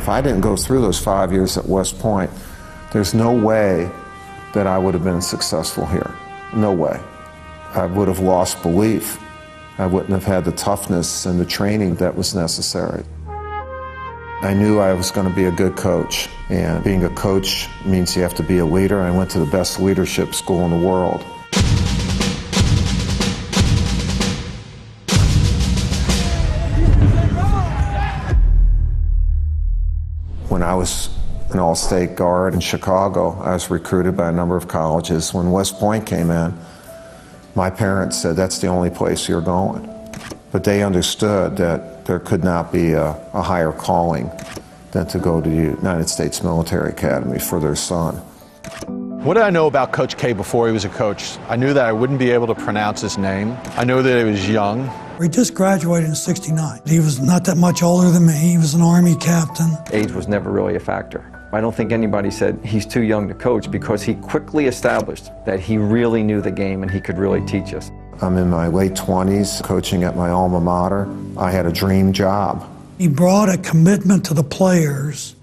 I didn't go through those 5 years at West Point, there's no way that I would have been successful here. No way. I would have lost belief. I wouldn't have had the toughness and the training that was necessary. I knew I was going to be a good coach, and being a coach means you have to be a leader. I went to the best leadership school in the world. When I was an all-state guard in Chicago, I was recruited by a number of colleges. When West Point came in, my parents said, that's the only place you're going. But they understood that there could not be a higher calling than to go to the United States Military Academy for their son. What did I know about Coach K before he was a coach? I knew that I wouldn't be able to pronounce his name. I knew that he was young. He just graduated in '69. He was not that much older than me. He was an Army captain. Age was never really a factor. I don't think anybody said he's too young to coach, because he quickly established that he really knew the game and he could really teach us. I'm in my late 20s, coaching at my alma mater. I had a dream job. He brought a commitment to the players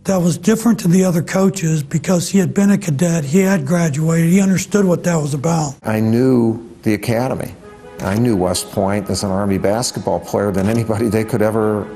that was different to the other coaches because he had been a cadet, he had graduated, he understood what that was about. I knew the academy. I knew West Point as an Army basketball player than anybody they could ever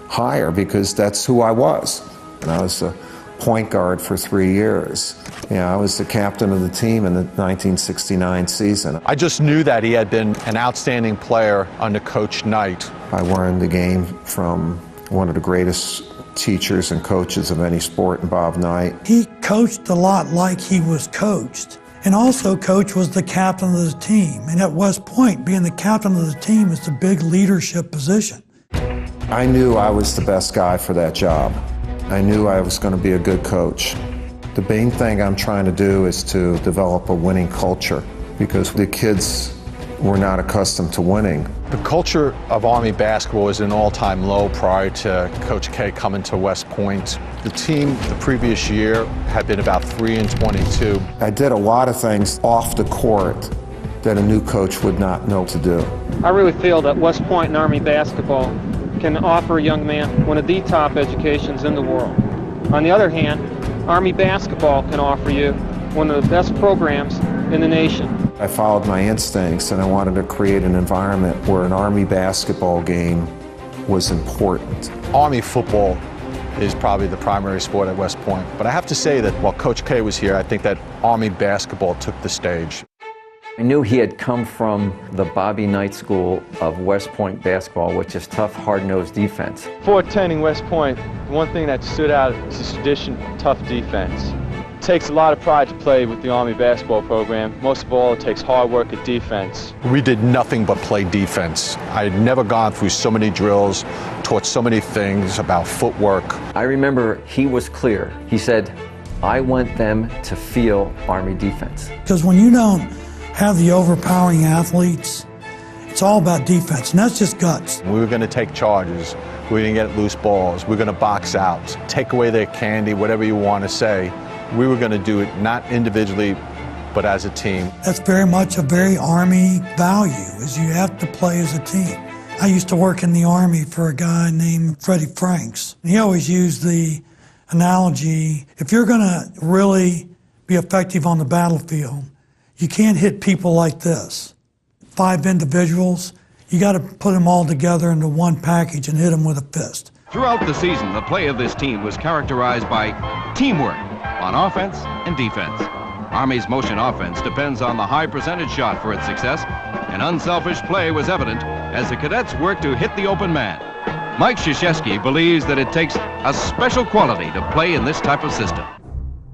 hire, because that's who I was. And I was a point guard for 3 years. Yeah, I was the captain of the team in the 1969 season. I just knew that he had been an outstanding player under Coach Knight. I learned the game from one of the greatest teachers and coaches of any sport, in Bob Knight. He coached a lot like he was coached. And also, Coach was the captain of the team. And at West Point, being the captain of the team is a big leadership position. I knew I was the best guy for that job. I knew I was going to be a good coach. The main thing I'm trying to do is to develop a winning culture, because the kids were not accustomed to winning. The culture of Army basketball was an all-time low prior to Coach K coming to West Point. The team the previous year had been about 3-22. I did a lot of things off the court that a new coach would not know to do. I really feel that West Point and Army basketball can offer a young man one of the top educations in the world. On the other hand, Army basketball can offer you one of the best programs in the nation. I followed my instincts, and I wanted to create an environment where an Army basketball game was important. Army football is probably the primary sport at West Point, but I have to say that while Coach K was here, I think that Army basketball took the stage. I knew he had come from the Bobby Knight School of West Point basketball, which is tough, hard-nosed defense. Before attending West Point, one thing that stood out is the tradition of tough defense. It takes a lot of pride to play with the Army basketball program. Most of all, it takes hard work at defense. We did nothing but play defense. I had never gone through so many drills, taught so many things about footwork. I remember he was clear. He said, I want them to feel Army defense. Because when you don't have the overpowering athletes, it's all about defense, and that's just guts. We were going to take charges. We were going to get loose balls. We were going to box out, take away their candy, whatever you want to say. We were going to do it not individually, but as a team. That's very much a very Army value, is you have to play as a team. I used to work in the Army for a guy named Freddie Franks. He always used the analogy, if you're going to really be effective on the battlefield, you can't hit people like this. 5 individuals, you got to put them all together into one package and hit them with a fist. Throughout the season, the play of this team was characterized by teamwork on offense and defense. Army's motion offense depends on the high percentage shot for its success, and unselfish play was evident as the cadets worked to hit the open man. Mike Krzyzewski believes that it takes a special quality to play in this type of system.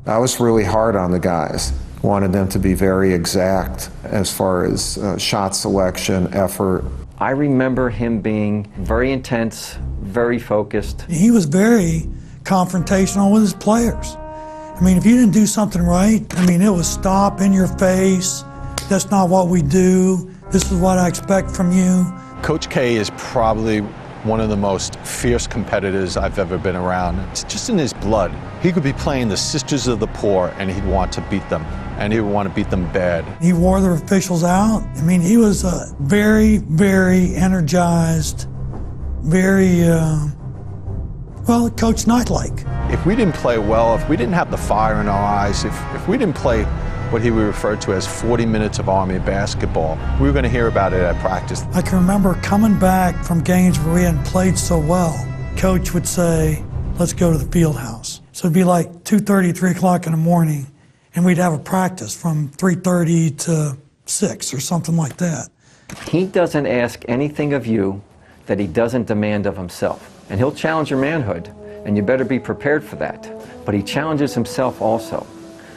I was really hard on the guys. Wanted them to be very exact as far as shot selection, effort. I remember him being very intense, very focused. He was very confrontational with his players. I mean, if you didn't do something right, I mean, it was stop, in your face, that's not what we do, this is what I expect from you. Coach K is probably one of the most fierce competitors I've ever been around. It's just in his blood. He could be playing the Sisters of the Poor and he'd want to beat them, and he would want to beat them bad. He wore the officials out. I mean, he was very, very energized, very Well, Coach Knight-like. If we didn't play well, if we didn't have the fire in our eyes, if we didn't play what he referred to as 40 minutes of Army basketball, we were going to hear about it at practice. I can remember coming back from games where we hadn't played so well. Coach would say, let's go to the field house. So it'd be like 2:30, 3 o'clock in the morning, and we'd have a practice from 3:30 to 6 or something like that. He doesn't ask anything of you that he doesn't demand of himself. And he'll challenge your manhood, and you better be prepared for that. But he challenges himself also.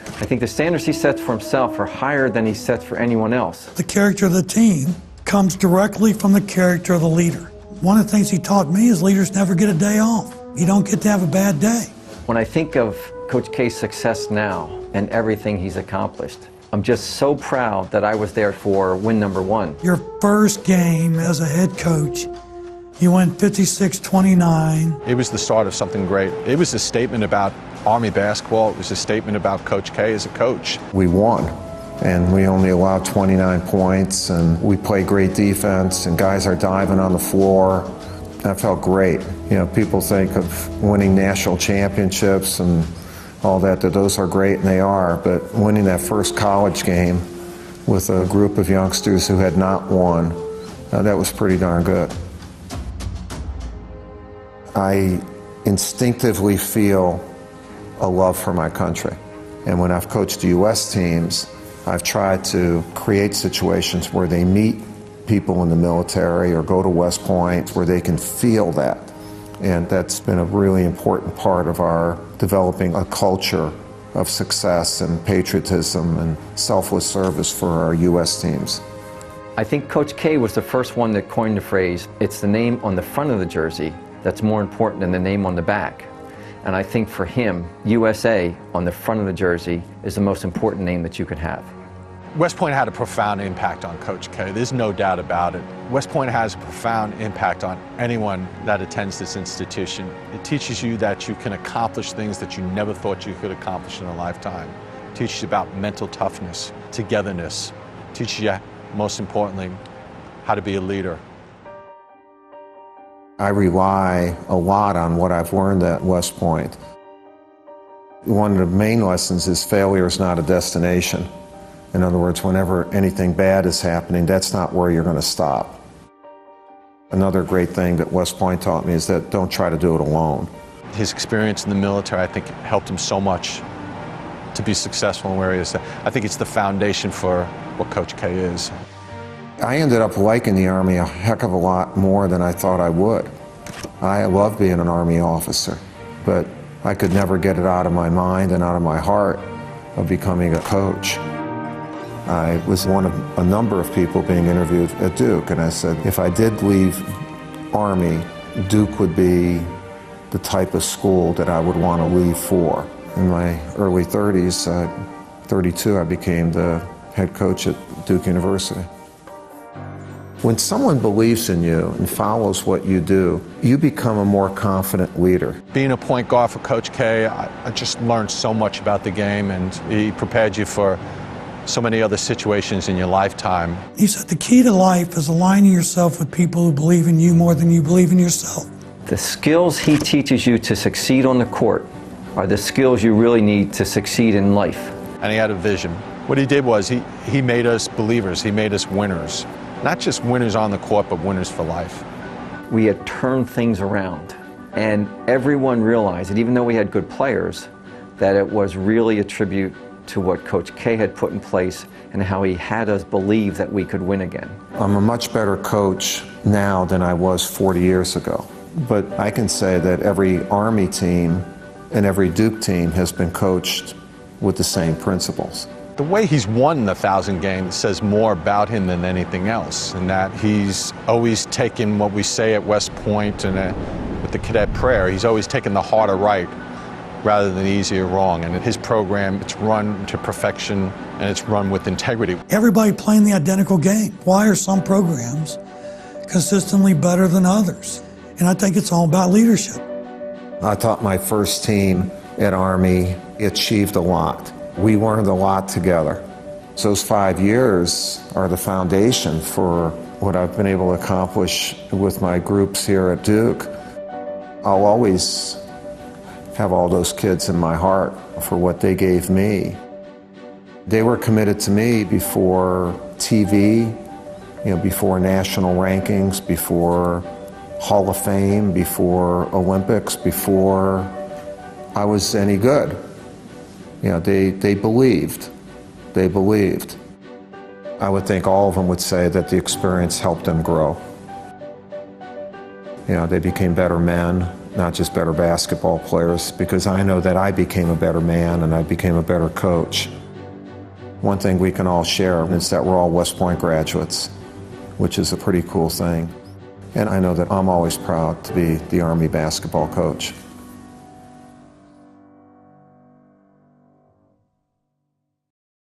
I think the standards he sets for himself are higher than he sets for anyone else. The character of the team comes directly from the character of the leader. One of the things he taught me is leaders never get a day off. You don't get to have a bad day. When I think of Coach K's success now and everything he's accomplished, I'm just so proud that I was there for win number 1. Your first game as a head coach, you went 56-29. It was the start of something great. It was a statement about Army basketball. It was a statement about Coach K as a coach. We won, and we only allowed 29 points, and we played great defense, and guys are diving on the floor. That felt great. You know, people think of winning national championships and all that those are great, and they are, but winning that first college game with a group of youngsters who had not won, that was pretty darn good. I instinctively feel a love for my country. And when I've coached U.S. teams, I've tried to create situations where they meet people in the military or go to West Point where they can feel that. And that's been a really important part of our developing a culture of success and patriotism and selfless service for our U.S. teams. I think Coach K was the first one that coined the phrase, it's the name on the front of the jersey that's more important than the name on the back. And I think for him, USA on the front of the jersey is the most important name that you could have. West Point had a profound impact on Coach K. There's no doubt about it. West Point has a profound impact on anyone that attends this institution. It teaches you that you can accomplish things that you never thought you could accomplish in a lifetime. It teaches you about mental toughness, togetherness. It teaches you, most importantly, how to be a leader. I rely a lot on what I've learned at West Point. One of the main lessons is failure is not a destination. In other words, whenever anything bad is happening, that's not where you're going to stop. Another great thing that West Point taught me is that don't try to do it alone. His experience in the military, I think, helped him so much to be successful in where he is. I think it's the foundation for what Coach K is. I ended up liking the Army a heck of a lot more than I thought I would. I love being an Army officer, but I could never get it out of my mind and out of my heart of becoming a coach. I was one of a number of people being interviewed at Duke, and I said, if I did leave Army, Duke would be the type of school that I would want to leave for. In my early 30s, 32, I became the head coach at Duke University. When someone believes in you and follows what you do, you become a more confident leader. Being a point guard for Coach K, I just learned so much about the game, and he prepared you for so many other situations in your lifetime. He said the key to life is aligning yourself with people who believe in you more than you believe in yourself. The skills he teaches you to succeed on the court are the skills you really need to succeed in life. And he had a vision. What he did was he made us believers, he made us winners. Not just winners on the court, but winners for life. We had turned things around, and everyone realized that even though we had good players, that it was really a tribute to what Coach K had put in place and how he had us believe that we could win again. I'm a much better coach now than I was 40 years ago. But I can say that every Army team and every Duke team has been coached with the same principles. The way he's won the 1,000 games says more about him than anything else, and that he's always taken what we say at West Point and with the cadet prayer, he's always taken the harder right rather than the easier wrong. And his program, it's run to perfection and it's run with integrity. Everybody playing the identical game. Why are some programs consistently better than others? And I think it's all about leadership. I thought my first team at Army achieved a lot. We learned a lot together. So those 5 years are the foundation for what I've been able to accomplish with my groups here at Duke. I'll always have all those kids in my heart for what they gave me. They were committed to me before TV, before national rankings, before Hall of Fame, before Olympics, before I was any good. They believed. They believed. I would think all of them would say that the experience helped them grow. They became better men, not just better basketball players, because I know that I became a better man and I became a better coach. One thing we can all share is that we're all West Point graduates, which is a pretty cool thing. And I know that I'm always proud to be the Army basketball coach.